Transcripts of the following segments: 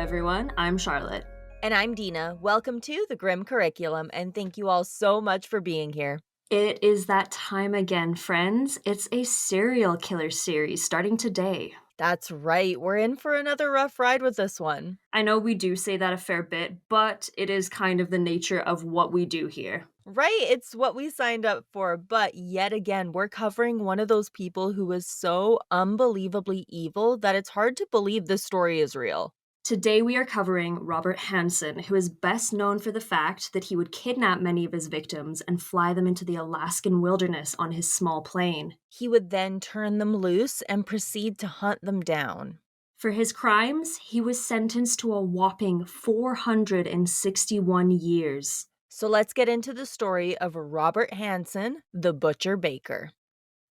everyone. I'm Charlotte. And I'm Dina. Welcome to the Grim Curriculum, and thank you all so much for being here. It is that time again, friends. It's a serial killer series starting today. That's right, we're in for another rough ride with this one. I know we do say that a fair bit, but it is kind of the nature of what we do here. Right, it's what we signed up for, but yet again, we're covering one of those people who is so unbelievably evil that it's hard to believe this story is real. Today we are covering Robert Hansen, who is best known for the fact that he would kidnap many of his victims and fly them into the Alaskan wilderness on his small plane. He would then turn them loose and proceed to hunt them down. For his crimes, he was sentenced to a whopping 461 years. So let's get into the story of Robert Hansen, the Butcher Baker.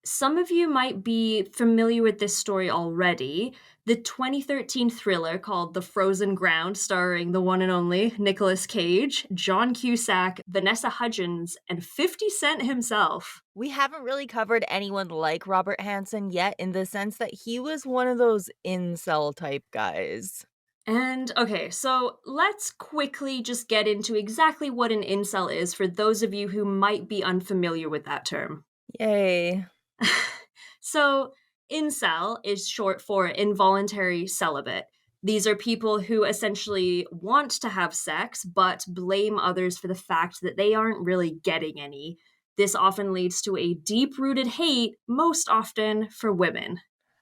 Some of you might be familiar with this story already. The 2013 thriller called The Frozen Ground, starring the one and only Nicolas Cage, John Cusack, Vanessa Hudgens, and 50 Cent himself. We haven't really covered anyone like Robert Hansen yet in the sense that he was one of those incel type guys. And okay, so let's quickly just get into exactly what an incel is for those of you who might be unfamiliar with that term. Yay. So, incel is short for involuntary celibate. These are people who essentially want to have sex, but blame others for the fact that they aren't really getting any. This often leads to a deep rooted hate, most often for women.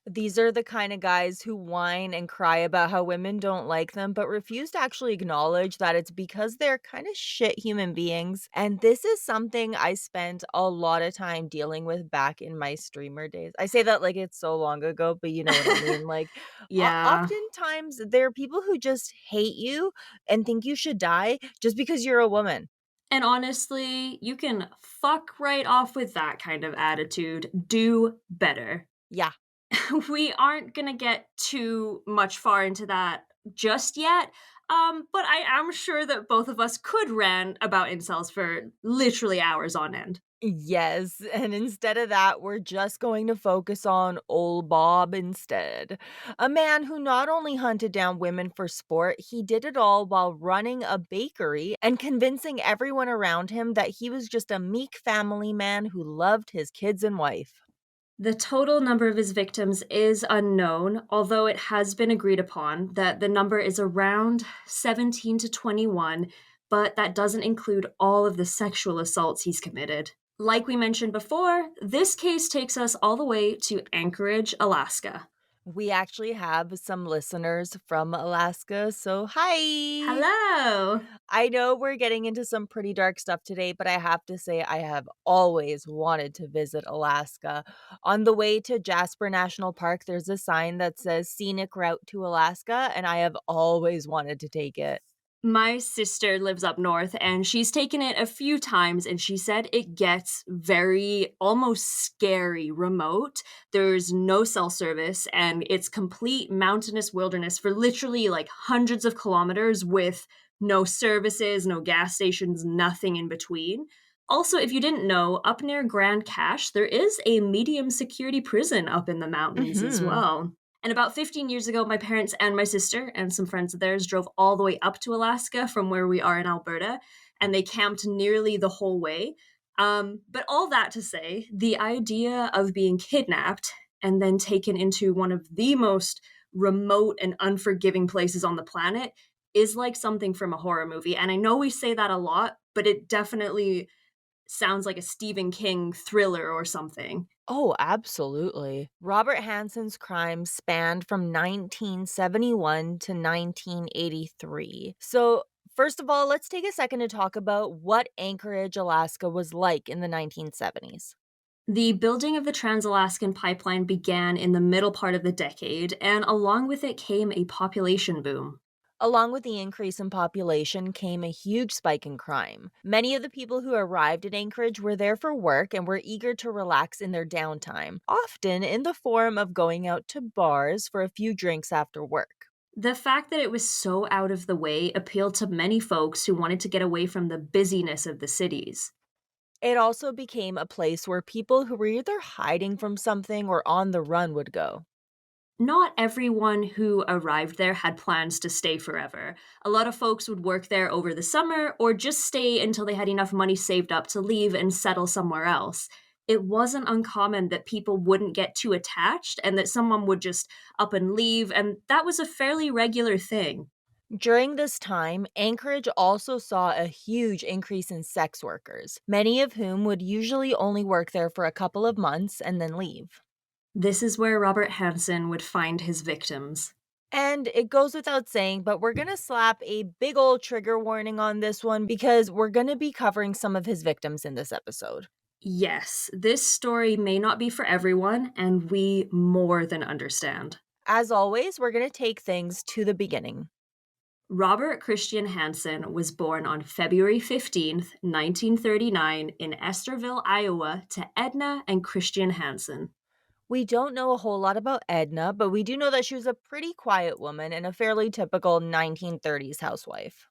These are the kind of guys who whine and cry about how women don't like them, but refuse to actually acknowledge that it's because they're kind of shit human beings. And this is something I spent a lot of time dealing with back in my streamer days. I say that like it's so long ago, but you know what I mean? Like, Yeah. oftentimes there are people who just hate you and think you should die just because you're a woman. And honestly, you can fuck right off with that kind of attitude. Do better. Yeah. We aren't going to get too much far into that just yet. But I am sure that both of us could rant about incels for literally hours on end. Yes, and instead of that, we're just going to focus on old Bob instead. A man who not only hunted down women for sport, he did it all while running a bakery and convincing everyone around him that he was just a meek family man who loved his kids and wife. The total number of his victims is unknown, although it has been agreed upon that the number is around 17 to 21, but that doesn't include all of the sexual assaults he's committed. Like we mentioned before, this case takes us all the way to Anchorage, Alaska. We actually have some listeners from Alaska, so hi! Hello! I know we're getting into some pretty dark stuff today, but I have to say I have always wanted to visit Alaska. On the way to Jasper National Park, there's a sign that says Scenic Route to Alaska, and I have always wanted to take it. My sister lives up north and she's taken it a few times and she said it gets very almost scary remote. There's no cell service and it's complete mountainous wilderness for literally like hundreds of kilometers with no services, no gas stations, nothing in between. Also, if you didn't know, up near Grand Cache, there is a medium security prison up in the mountains as Mhm. well. And about 15 years ago, my parents and my sister and some friends of theirs drove all the way up to Alaska from where we are in Alberta, and they camped nearly the whole way. But all that to say, the idea of being kidnapped and then taken into one of the most remote and unforgiving places on the planet is like something from a horror movie. And I know we say that a lot, but it definitely sounds like a Stephen King thriller or something. Oh, absolutely. Robert Hansen's crimes spanned from 1971 to 1983. So, first of all, let's take a second to talk about what Anchorage, Alaska was like in the 1970s. The building of the Trans-Alaskan Pipeline began in the middle part of the decade, and along with it came a population boom. Along with the increase in population came a huge spike in crime. Many of the people who arrived at Anchorage were there for work and were eager to relax in their downtime, often in the form of going out to bars for a few drinks after work. The fact that it was so out of the way appealed to many folks who wanted to get away from the busyness of the cities. It also became a place where people who were either hiding from something or on the run would go. Not everyone who arrived there had plans to stay forever. A lot of folks would work there over the summer or just stay until they had enough money saved up to leave and settle somewhere else. It wasn't uncommon that people wouldn't get too attached and that someone would just up and leave, and that was a fairly regular thing. During this time, Anchorage also saw a huge increase in sex workers, many of whom would usually only work there for a couple of months and then leave. This is where Robert Hansen would find his victims. And it goes without saying, but we're going to slap a big old trigger warning on this one because we're going to be covering some of his victims in this episode. Yes, this story may not be for everyone, and we more than understand. As always, we're going to take things to the beginning. Robert Christian Hansen was born on February 15th, 1939, in Estherville, Iowa, to Edna and Christian Hansen. We don't know a whole lot about Edna, but we do know that she was a pretty quiet woman and a fairly typical 1930s housewife.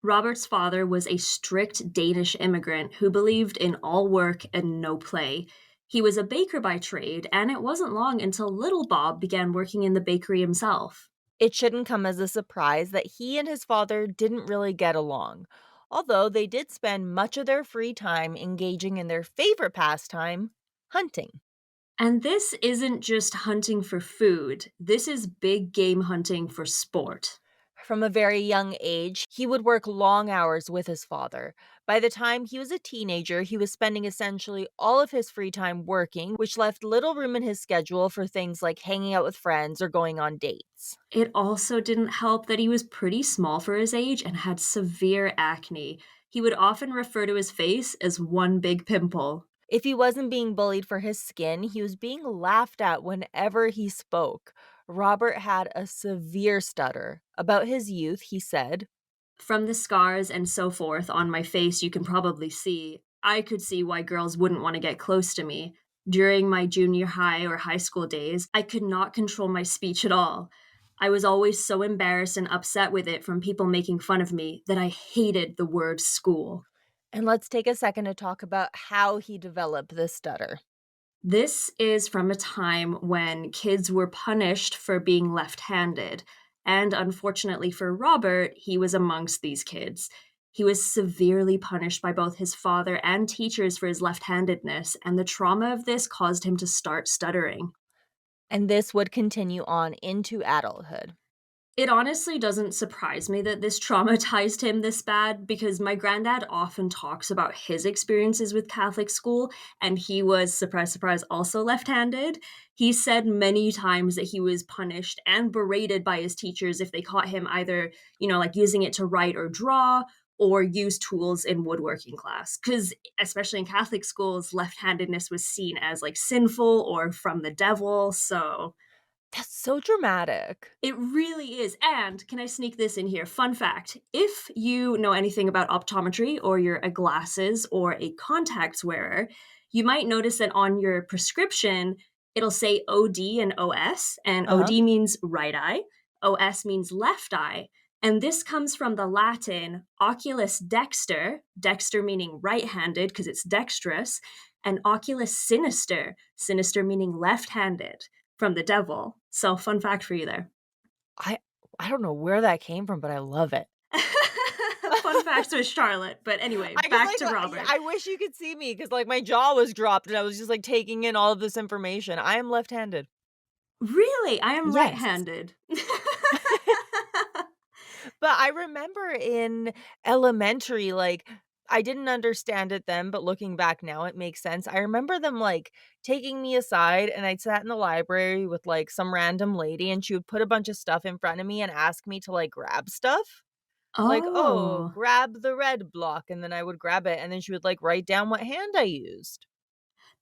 Robert's father was a strict Danish immigrant who believed in all work and no play. He was a baker by trade, and it wasn't long until little Bob began working in the bakery himself. It shouldn't come as a surprise that he and his father didn't really get along, although they did spend much of their free time engaging in their favorite pastime, hunting. And this isn't just hunting for food, this is big game hunting for sport. From a very young age, he would work long hours with his father. By the time he was a teenager, he was spending essentially all of his free time working, which left little room in his schedule for things like hanging out with friends or going on dates. It also didn't help that he was pretty small for his age and had severe acne. He would often refer to his face as one big pimple. If he wasn't being bullied for his skin, he was being laughed at whenever he spoke. Robert had a severe stutter. About his youth, he said, From the scars and so forth on my face, you can probably see, I could see why girls wouldn't want to get close to me. During my junior high or high school days, I could not control my speech at all. I was always so embarrassed and upset with it from people making fun of me that I hated the word school. and let's take a second to talk about how he developed this stutter. This is from a time when kids were punished for being left handed. And unfortunately for Robert, he was amongst these kids. He was severely punished by both his father and teachers for his left handedness, and the trauma of this caused him to start stuttering. And this would continue on into adulthood. It honestly doesn't surprise me that this traumatized him this bad because my granddad often talks about his experiences with Catholic school, and he was, surprise, surprise, also left handed. He said many times that he was punished and berated by his teachers if they caught him either, like using it to write or draw or use tools in woodworking class. Because, especially in Catholic schools, left handedness was seen as like sinful or from the devil. So That's so dramatic. it really is. And can I sneak this in here? Fun fact, if you know anything about optometry or you're a glasses or a contacts wearer, you might notice that on your prescription, it'll say OD and OS, and Uh-huh. OD means right eye, OS means left eye. And this comes from the Latin oculus dexter, dexter meaning right handed because it's dexterous, and oculus sinister, sinister meaning left handed from the devil. So, fun fact for you there. I I don't know where that came from, but I love it. Fun facts with Charlotte. But anyway, I guess, back like, to Robert. I wish you could see me because, like, my jaw was dropped and I was just, like, taking in all of this information. I am left-handed. Really? I am right Yes. handed. But I remember in elementary, like, I didn't understand it then, but looking back now, it makes sense. I remember them, like, taking me aside, and I'd sat in the library with, like, some random lady, and she would put a bunch of stuff in front of me and ask me to, like, grab stuff. Like, "Oh, Oh, grab the red block," and then I would grab it, and then she would, like, write down what hand I used.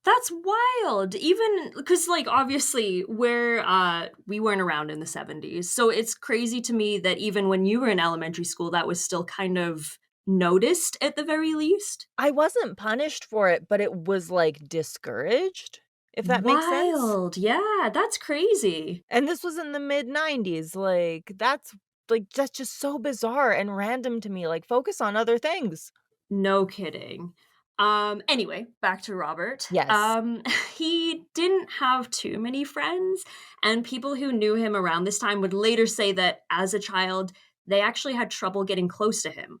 that's wild. Even because, like, obviously, we weren't around in the 70s. So it's crazy to me that even when you were in elementary school, that was still kind of noticed at the very least. I wasn't punished for it, but it was, like, discouraged, if that makes sense? Wild. Yeah, that's crazy. And this was in the mid-90s, that's just so bizarre and random to me, like, focus on other things. No kidding. Anyway, back to Robert. Yes. He didn't have too many friends, and people who knew him around this time would later say that as a child, they actually had trouble getting close to him.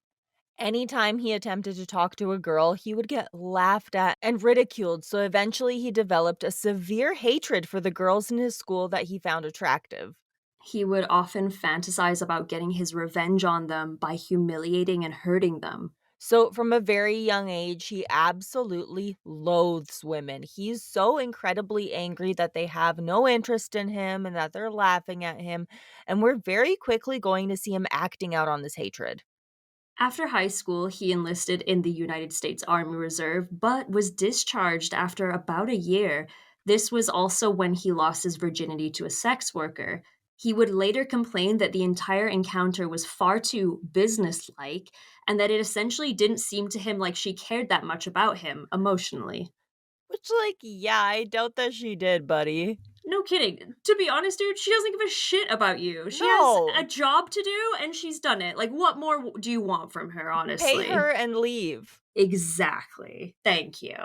Anytime he attempted to talk to a girl, he would get laughed at and ridiculed. So eventually, he developed a severe hatred for the girls in his school that he found attractive. He would often fantasize about getting his revenge on them by humiliating and hurting them. So, from a very young age, he absolutely loathes women. He's so incredibly angry that they have no interest in him and that they're laughing at him. And we're very quickly going to see him acting out on this hatred. After high school, he enlisted in the United States Army Reserve, but was discharged after about a year. This was also when he lost his virginity to a sex worker. He would later complain that the entire encounter was far too businesslike and that it essentially didn't seem to him like she cared that much about him emotionally. Which, like, yeah, I doubt that she did, buddy. No kidding. To be honest, dude, she doesn't give a shit about you. She has a No, job to do and she's done it. Like, what more do you want from her, pay honestly? her and leave. Exactly. Thank you.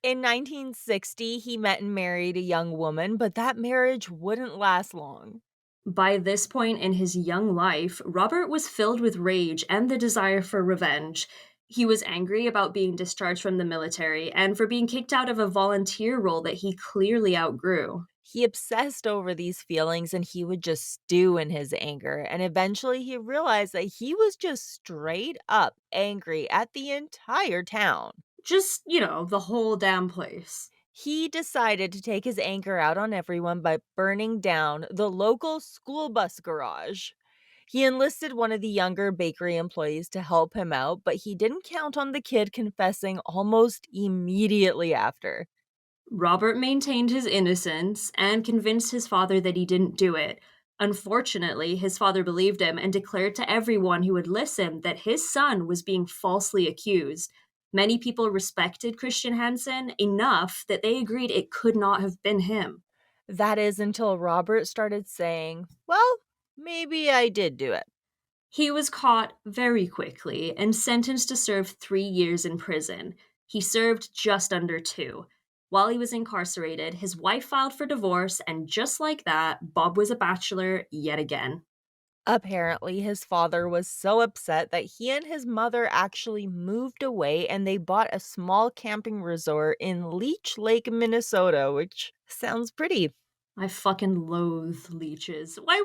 In 1960, he met and married a young woman, but that marriage wouldn't last long. By this point in his young life, Robert was filled with rage and the desire for revenge. He was angry about being discharged from the military and for being kicked out of a volunteer role that he clearly outgrew. He obsessed over these feelings and he would just stew in his anger. And eventually he realized that he was just straight up angry at the entire town. Just, the whole damn place. He decided to take his anger out on everyone by burning down the local school bus garage. He enlisted one of the younger bakery employees to help him out, but he didn't count on the kid confessing almost immediately after. Robert maintained his innocence and convinced his father that he didn't do it. Unfortunately, his father believed him and declared to everyone who would listen that his son was being falsely accused. Many people respected Christian Hansen enough that they agreed it could not have been him. That is until Robert started saying, well, maybe I did do it. He was caught very quickly and sentenced to serve 3 years in prison. He served just under two. While he was incarcerated, his wife filed for divorce, and just like that, Bob was a bachelor yet again. Apparently, his father was so upset that he and his mother actually moved away and they bought a small camping resort in Leech Lake, Minnesota, which sounds pretty. I fucking loathe leeches. Why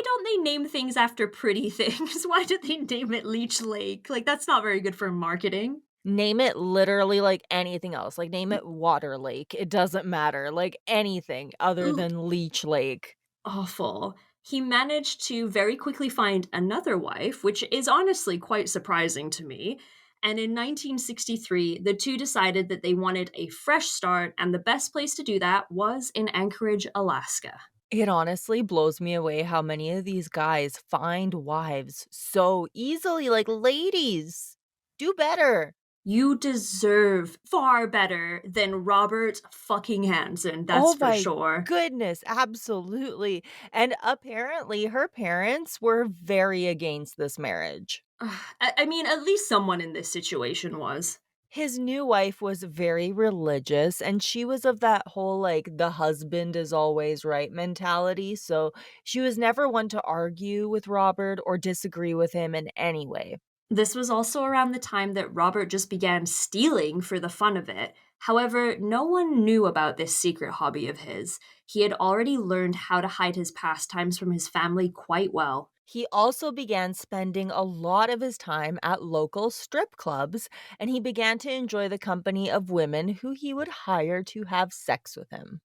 don't they name things after pretty things? Why did they name it Leech Lake? Like that's not very good for marketing. Name it literally like anything else. Like, name it Water Lake. It doesn't matter. Like, anything other Ugh, than Leech Lake. awful. He managed to very quickly find another wife, which is honestly quite surprising to me. And in 1963, the two decided that they wanted a fresh start, and the best place to do that was in Anchorage, Alaska. It honestly blows me away how many of these guys find wives so easily. Like, ladies, do better. You deserve far better than Robert fucking Hansen, that's Oh for my sure. goodness, absolutely. And apparently, her parents were very against this marriage. I mean, at least someone in this situation was. His new wife was very religious, and she was of that whole, like, the husband is always right mentality. So she was never one to argue with Robert or disagree with him in any way. This was also around the time that Robert just began stealing for the fun of it. However, no one knew about this secret hobby of his. He had already learned how to hide his pastimes from his family quite well. He also began spending a lot of his time at local strip clubs, and he began to enjoy the company of women who he would hire to have sex with him.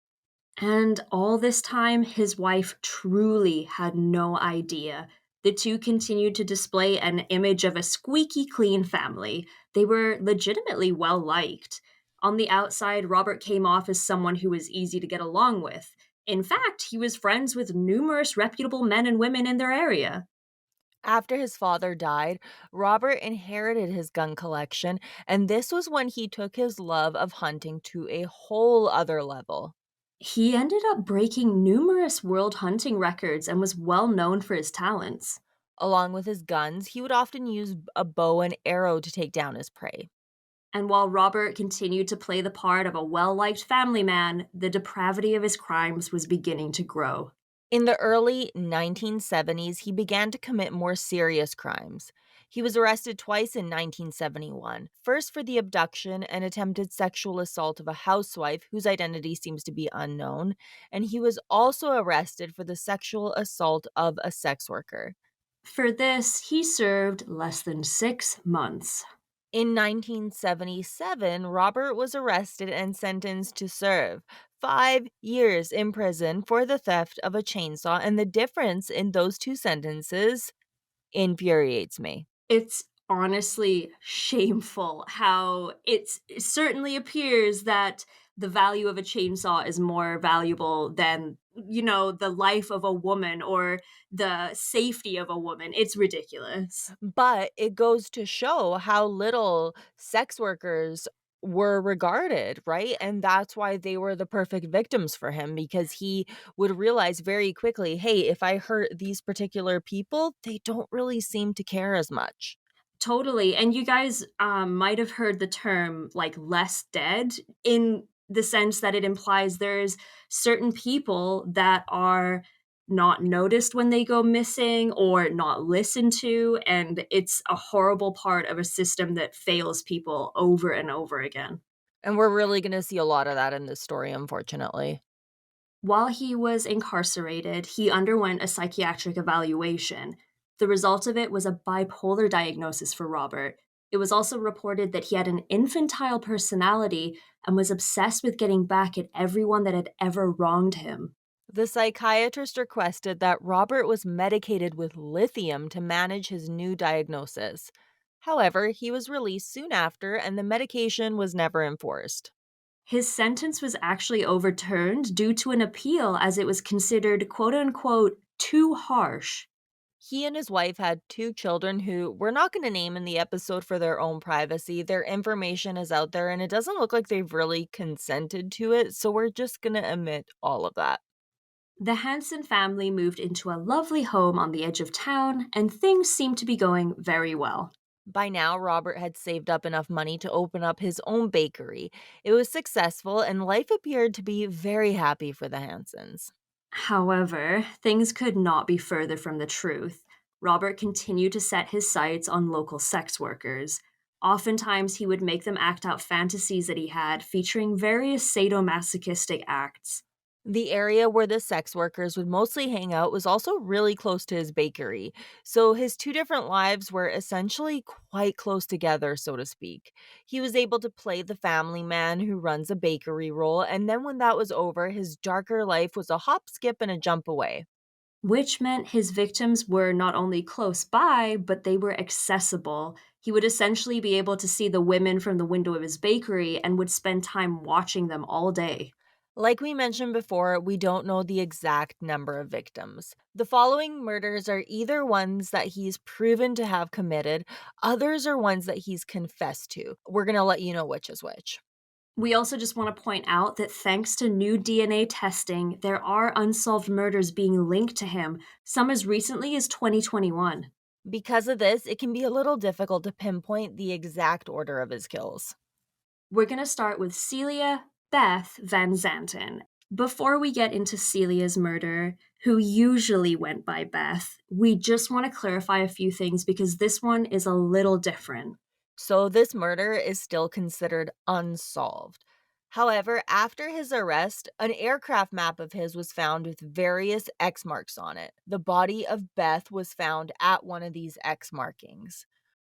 And all this time, his wife truly had no idea. The two continued to display an image of a squeaky clean family. They were legitimately well liked. On the outside, Robert came off as someone who was easy to get along with. In fact, he was friends with numerous reputable men and women in their area. After his father died, Robert inherited his gun collection, and this was when he took his love of hunting to a whole other level. He ended up breaking numerous world hunting records and was well known for his talents. Along with his guns, he would often use a bow and arrow to take down his prey. And while Robert continued to play the part of a well liked family man, the depravity of his crimes was beginning to grow. In the early 1970s, he began to commit more serious crimes. He was arrested twice in 1971, first for the abduction and attempted sexual assault of a housewife whose identity seems to be unknown, and he was also arrested for the sexual assault of a sex worker. For this, he served less than 6 months. In 1977, Robert was arrested and sentenced to serve 5 years in prison for the theft of a chainsaw, and the difference in those two sentences infuriates me. It's honestly shameful how it certainly appears that the value of a chainsaw is more valuable than, the life of a woman or the safety of a woman. It's ridiculous. But it goes to show how little sex workers were regarded, right? And that's why they were the perfect victims for him because he would realize very quickly, hey, if I hurt these particular people, they don't really seem to care as much. Totally, and you guys, might have heard the term, like, "less dead," in the sense that it implies there's certain people that are not noticed when they go missing or not listened to, and it's a horrible part of a system that fails people over and over again. And we're really going to see a lot of that in this story, unfortunately. While he was incarcerated, he underwent a psychiatric evaluation. The result of it was a bipolar diagnosis for Robert. It was also reported that he had an infantile personality and was obsessed with getting back at everyone that had ever wronged him. The psychiatrist requested that Robert was medicated with lithium to manage his new diagnosis. However, he was released soon after, and the medication was never enforced. His sentence was actually overturned due to an appeal as it was considered quote unquote too harsh. He and his wife had two children who we're not going to name in the episode for their own privacy. Their information is out there, and it doesn't look like they've really consented to it, so we're just going to omit all of that. The Hansen family moved into a lovely home on the edge of town, and things seemed to be going very well. By now, Robert had saved up enough money to open up his own bakery. It was successful, and life appeared to be very happy for the Hansens. However, things could not be further from the truth. Robert continued to set his sights on local sex workers. Oftentimes, he would make them act out fantasies that he had, featuring various sadomasochistic acts. The area where the sex workers would mostly hang out was also really close to his bakery, so his two different lives were essentially quite close together, so to speak. He was able to play the family man who runs a bakery role, and then when that was over, his darker life was a hop, skip, and a jump away. Which meant his victims were not only close by, but they were accessible. He would essentially be able to see the women from the window of his bakery and would spend time watching them all day. Like we mentioned before, we don't know the exact number of victims. The following murders are either ones that he's proven to have committed, others are ones that he's confessed to. We're going to let you know which is which. We also just want to point out that thanks to new DNA testing, there are unsolved murders being linked to him, some as recently as 2021. Because of this, it can be a little difficult to pinpoint the exact order of his kills. We're going to start with Celia Beth Van Zanten. Before we get into Celia's murder, who usually went by Beth, we just want to clarify a few things because this one is a little different. So, this murder is still considered unsolved. However, after his arrest, an aircraft map of his was found with various X marks on it. The body of Beth was found at one of these X markings.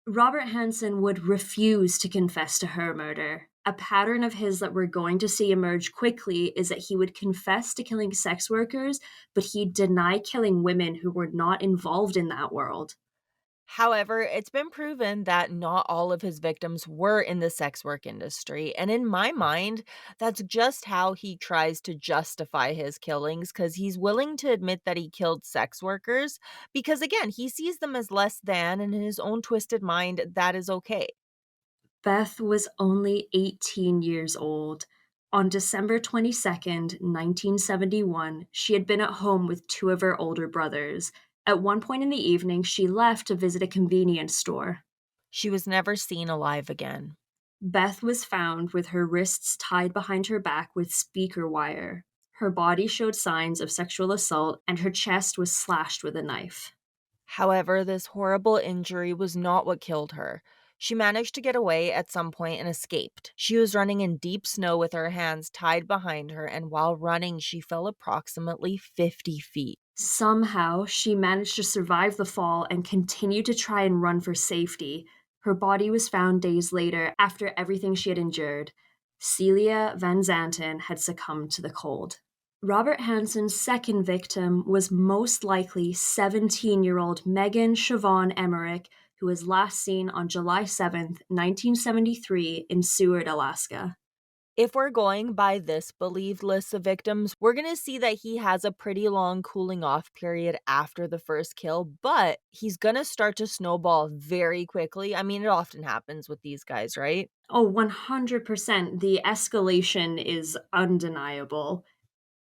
Robert Hansen would refuse to confess to her murder. A pattern of his that we're going to see emerge quickly is that he would confess to killing sex workers, but he'd deny killing women who were not involved in that world. However, it's been proven that not all of his victims were in the sex work industry. And in my mind, that's just how he tries to justify his killings because he's willing to admit that he killed sex workers because, again, he sees them as less than, and in his own twisted mind, that is okay. Beth was only 18 years old. On December 22nd, 1971, she had been at home with two of her older brothers. At one point in the evening, she left to visit a convenience store. She was never seen alive again. Beth was found with her wrists tied behind her back with speaker wire. Her body showed signs of sexual assault, and her chest was slashed with a knife. However, this horrible injury was not what killed her. She managed to get away at some point and escaped. She was running in deep snow with her hands tied behind her, and while running, she fell approximately 50 feet. Somehow, she managed to survive the fall and continue to try and run for safety. Her body was found days later after everything she had endured. Celia Van Zanten had succumbed to the cold. Robert Hansen's second victim was most likely 17-year-old Megan Siobhan Emmerich, who was last seen on July 7th, 1973, in Seward, Alaska. If we're going by this believed list of victims, we're going to see that he has a pretty long cooling off period after the first kill, but he's going to start to snowball very quickly. I mean, it often happens with these guys, right? Oh, 100%. The escalation is undeniable.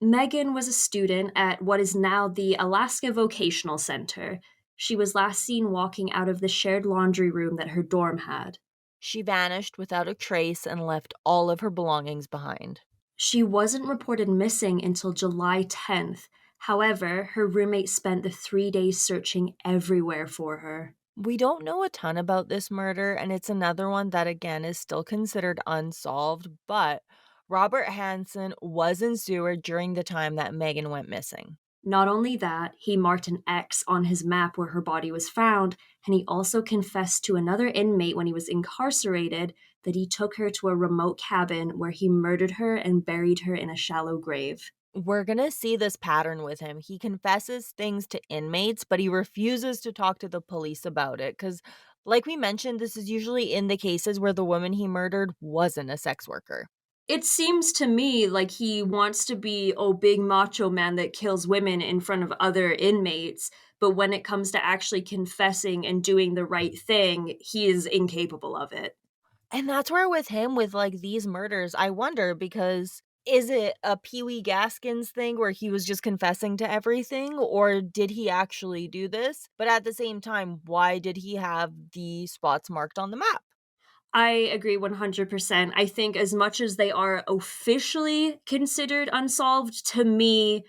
Megan was a student at what is now the Alaska Vocational Center. She was last seen walking out of the shared laundry room that her dorm had. She vanished without a trace and left all of her belongings behind. She wasn't reported missing until July 10th. However, her roommate spent the 3 days searching everywhere for her. We don't know a ton about this murder, and it's another one that, again, is still considered unsolved. But Robert Hansen was in Seward during the time that Megan went missing. Not only that, he marked an X on his map where her body was found, and he also confessed to another inmate when he was incarcerated that he took her to a remote cabin where he murdered her and buried her in a shallow grave. We're gonna see this pattern with him. He confesses things to inmates, but he refuses to talk to the police about it because, like we mentioned, this is usually in the cases where the woman he murdered wasn't a sex worker. It seems to me like he wants to be, oh, big macho man that kills women in front of other inmates, but when it comes to actually confessing and doing the right thing, he is incapable of it. And that's where with him, with like these murders, I wonder because is it a Pee Wee Gaskins thing where he was just confessing to everything, or did he actually do this? But at the same time, why did he have the spots marked on the map? I agree 100%. I think as much as they are officially considered unsolved, to me,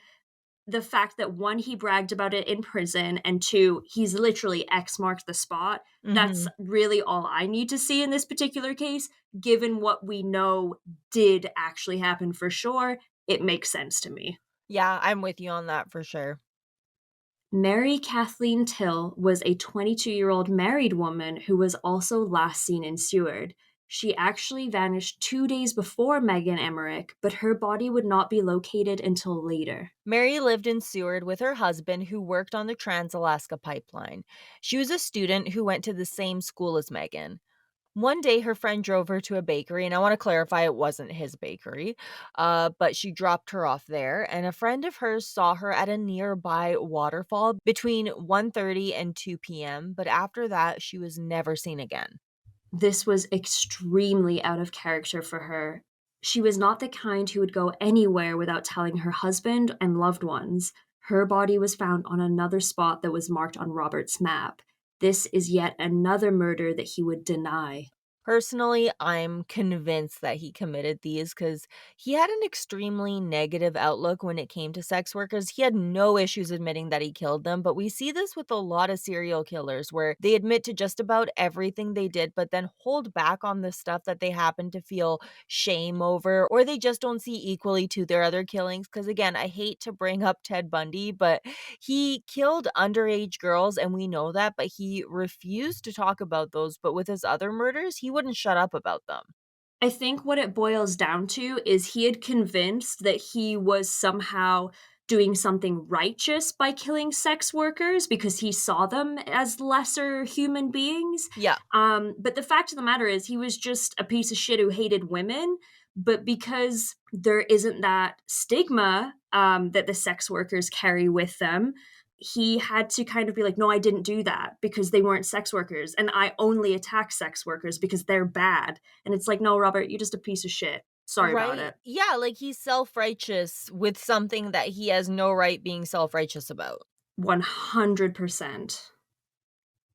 the fact that one, he bragged about it in prison, and two, he's literally X marked the spot. That's Mhm. really all I need to see in this particular case. Given what we know did actually happen for sure, it makes sense to me. Yeah, I'm with you on that for sure. Mary Kathleen Till was a 22-year-old married woman who was also last seen in Seward. She actually vanished 2 days before Megan Emmerich, but her body would not be located until later. Mary lived in Seward with her husband, who worked on the Trans Alaska Pipeline. She was a student who went to the same school as Megan. One day, her friend drove her to a bakery, and I want to clarify it wasn't his bakery, but she dropped her off there. And a friend of hers saw her at a nearby waterfall between 1:30 and 2 p.m. But after that, she was never seen again. This was extremely out of character for her. She was not the kind who would go anywhere without telling her husband and loved ones. Her body was found on another spot that was marked on Robert's map. This is yet another murder that he would deny. Personally, I'm convinced that he committed these because he had an extremely negative outlook when it came to sex workers. He had no issues admitting that he killed them, but we see this with a lot of serial killers where they admit to just about everything they did, but then hold back on the stuff that they happen to feel shame over, or they just don't see equally to their other killings. Because again, I hate to bring up Ted Bundy, but he killed underage girls, and we know that, but he refused to talk about those. But with his other murders, he wouldn't shut up about them. I think what it boils down to is he had convinced that he was somehow doing something righteous by killing sex workers because he saw them as lesser human beings. Yeah. But the fact of the matter is, he was just a piece of shit who hated women. But because there isn't that stigma that the sex workers carry with them, he had to kind of be like, no, I didn't do that because they weren't sex workers. And I only attack sex workers because they're bad. And it's like, no, Robert, you're just a piece of shit. Sorry about Right? it. Yeah, like he's self-righteous with something that he has no right being self-righteous about. 100%.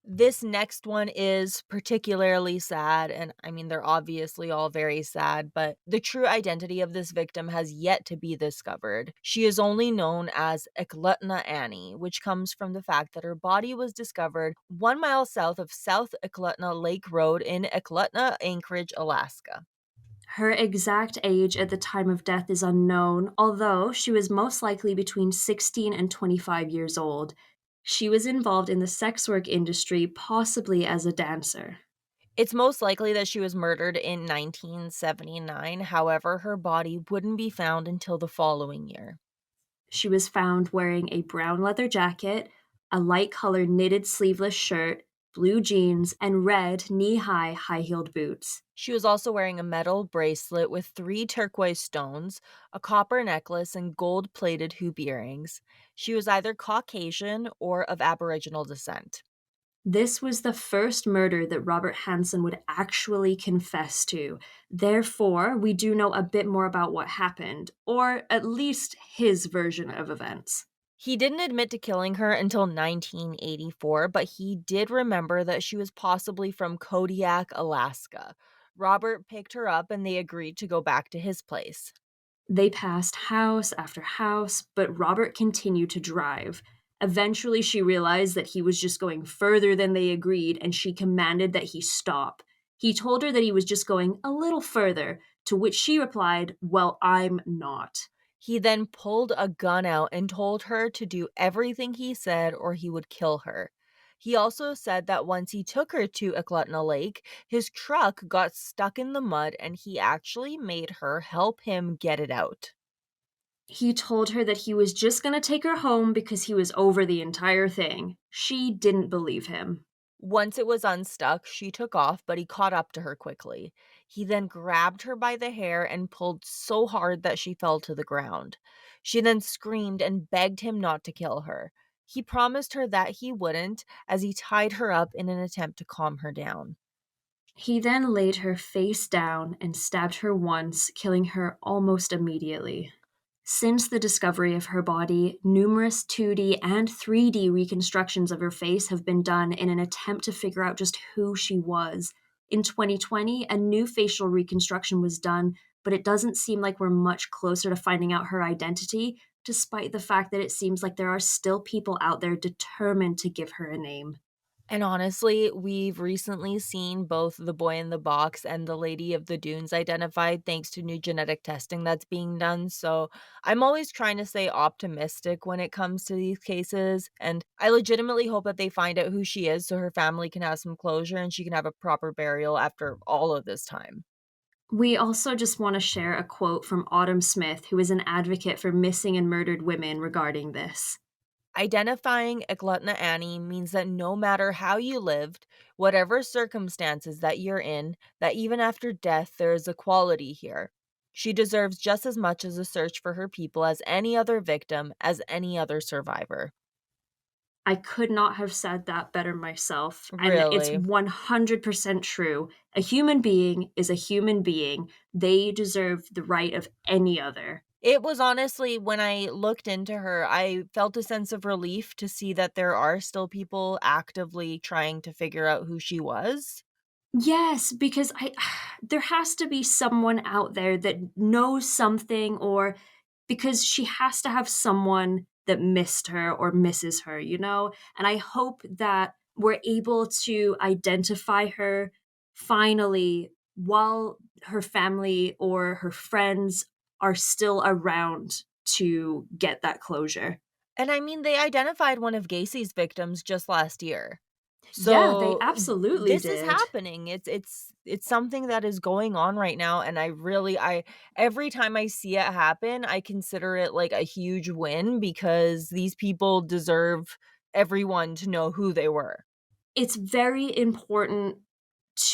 This next one is particularly sad, and I mean, they're obviously all very sad, but the true identity of this victim has yet to be discovered. She is only known as Eklutna Annie, which comes from the fact that her body was discovered 1 mile south of South Eklutna Lake Road in Eklutna, Anchorage, Alaska. Her exact age at the time of death is unknown, although she was most likely between 16 and 25 years old. She was involved in the sex work industry, possibly as a dancer. It's most likely that she was murdered in 1979, however, her body wouldn't be found until the following year. She was found wearing a brown leather jacket, a light colored knitted sleeveless shirt, blue jeans, and red knee high high heeled boots. She was also wearing a metal bracelet with 3 turquoise stones, a copper necklace, and gold plated hoop earrings. She was either Caucasian or of Aboriginal descent. This was the first murder that Robert Hansen would actually confess to. Therefore, we do know a bit more about what happened, or at least his version of events. He didn't admit to killing her until 1984, but he did remember that she was possibly from Kodiak, Alaska. Robert picked her up and they agreed to go back to his place. They passed house after house, but Robert continued to drive. Eventually, she realized that he was just going further than they agreed, and she commanded that he stop. He told her that he was just going a little further, to which she replied, "Well, I'm not." He then pulled a gun out and told her to do everything he said or he would kill her. He also said that once he took her to Eklutna Lake, his truck got stuck in the mud and he actually made her help him get it out. He told her that he was just going to take her home because he was over the entire thing. She didn't believe him. Once it was unstuck, she took off, but he caught up to her quickly. He then grabbed her by the hair and pulled so hard that she fell to the ground. She then screamed and begged him not to kill her. He promised her that he wouldn't, as he tied her up in an attempt to calm her down. He then laid her face down and stabbed her once, killing her almost immediately. Since the discovery of her body, numerous 2D and 3D reconstructions of her face have been done in an attempt to figure out just who she was. In 2020, a new facial reconstruction was done, but it doesn't seem like we're much closer to finding out her identity, despite the fact that it seems like there are still people out there determined to give her a name. And honestly, we've recently seen both the boy in the box and the lady of the dunes identified thanks to new genetic testing that's being done. So I'm always trying to stay optimistic when it comes to these cases. And I legitimately hope that they find out who she is so her family can have some closure and she can have a proper burial after all of this time. We also just want to share a quote from Autumn Smith, who is an advocate for missing and murdered women regarding this. Identifying Eklutna Annie means that no matter how you lived, whatever circumstances that you're in, that even after death there is equality here. She deserves just as much as a search for her people as any other victim, as any other survivor. I could not have said that better myself, and it's Really. 100% true. A human being is a human being. They deserve the right of any other. It was honestly, when I looked into her, I felt a sense of relief to see that there are still people actively trying to figure out who she was. Yes, because I there has to be someone out there that knows something, or because she has to have someone that missed her or misses her, you know? And I hope that we're able to identify her finally while her family or her friends are still around to get that closure. And I mean, they identified one of Gacy's victims just last year. Yeah, they So, absolutely this is did. happening. It's something that is going on right now, and I every time I see it happen, I consider it like a huge win because these people deserve everyone to know who they were. It's very important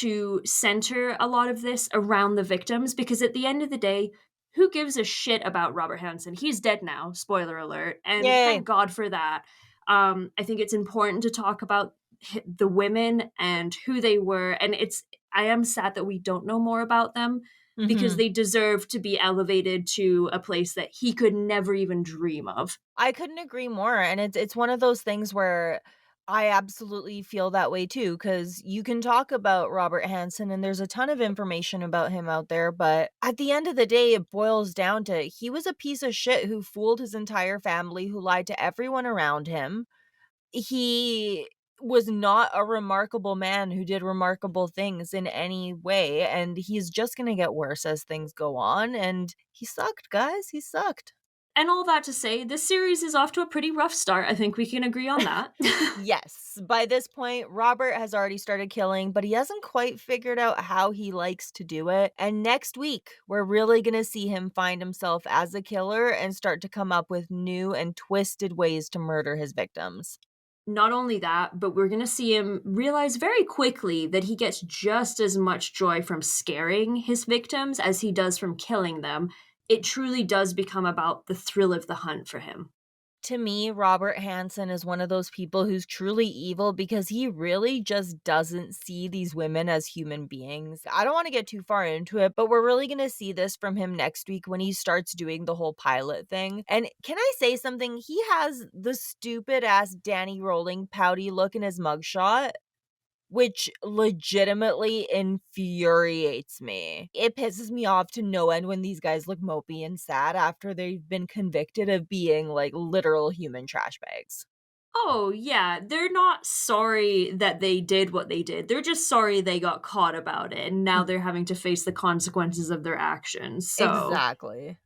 to center a lot of this around the victims because at the end of the day, who gives a shit about Robert Hansen? He's dead now, spoiler alert, and Yay. thank God for that. I think it's important to talk about the women and who they were, and I am sad that we don't know more about them because Mhm. they deserve to be elevated to a place that he could never even dream of. I couldn't agree more, and it's one of those things where I absolutely feel that way too, because you can talk about Robert Hansen and there's a ton of information about him out there, but at the end of the day, it boils down to he was a piece of shit who fooled his entire family, who lied to everyone around him. He was not a remarkable man who did remarkable things in any way, and he's just gonna get worse as things go on, and he sucked, guys, he sucked. And all that to say, this series is off to a pretty rough start. I think we can agree on that. Yes, by this point, Robert has already started killing, but he hasn't quite figured out how he likes to do it. And next week, we're really going to see him find himself as a killer and start to come up with new and twisted ways to murder his victims. Not only that, but we're going to see him realize very quickly that he gets just as much joy from scaring his victims as he does from killing them. It truly does become about the thrill of the hunt for him. To me, Robert Hansen is one of those people who's truly evil because he really just doesn't see these women as human beings. I don't want to get too far into it, but we're really going to see this from him next week when he starts doing the whole pilot thing. And can I say something? He has the stupid ass Danny Rolling pouty look in his mugshot, which legitimately infuriates me. It pisses me off to no end when these guys look mopey and sad after they've been convicted of being, like, literal human trash bags. Oh, yeah, they're not sorry that they did what they did. They're just sorry they got caught about it, and now Mm. they're having to face the consequences of their actions. So, Exactly.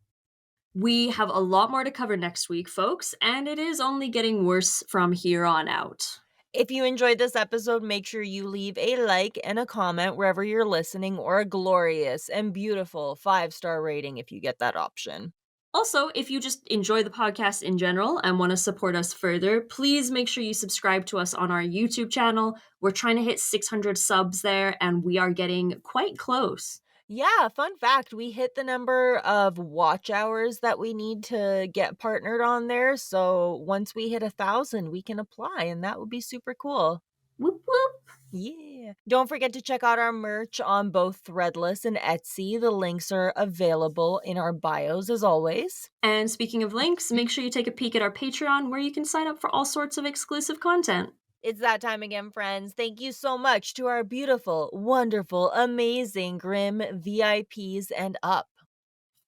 we have a lot more to cover next week, folks, and it is only getting worse from here on out. If you enjoyed this episode, make sure you leave a like and a comment wherever you're listening, or a glorious and beautiful 5-star rating if you get that option. Also, if you just enjoy the podcast in general and want to support us further, please make sure you subscribe to us on our YouTube channel. We're trying to hit 600 subs there, and we are getting quite close. Yeah, fun fact, we hit the number of watch hours that we need to get partnered on there, so once we hit 1,000, we can apply, and that would be super cool. Whoop whoop. Yeah. Don't forget to check out our merch on both Threadless and Etsy. The links are available in our bios as always. And speaking of links, make sure you take a peek at our Patreon where you can sign up for all sorts of exclusive content. It's that time again, friends. Thank you so much to our beautiful, wonderful, amazing, grim VIPs and up.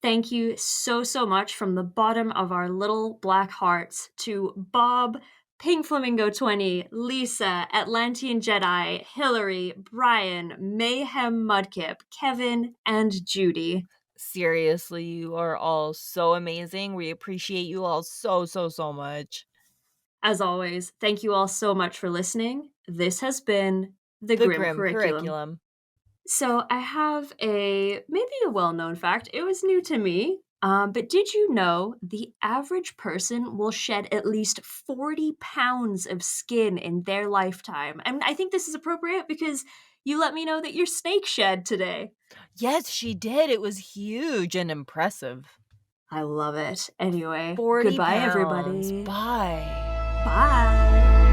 Thank you so, so much from the bottom of our little black hearts to Bob, Pink Flamingo 20, Lisa, Atlantean Jedi, Hillary, Brian, Mayhem Mudkip, Kevin, and Judy. Seriously, you are all so amazing. We appreciate you all so, so, so much. As always, thank you all so much for listening. This has been the The Grim Grim Curriculum. Curriculum. So I have maybe a well-known fact. It was new to me. But did you know the average person will shed at least 40 pounds of skin in their lifetime? And I think this is appropriate because you let me know that your snake shed today. Yes, she did. It was huge and impressive. I love it. Anyway, 40 goodbye, pounds. everybody. Bye. Bye.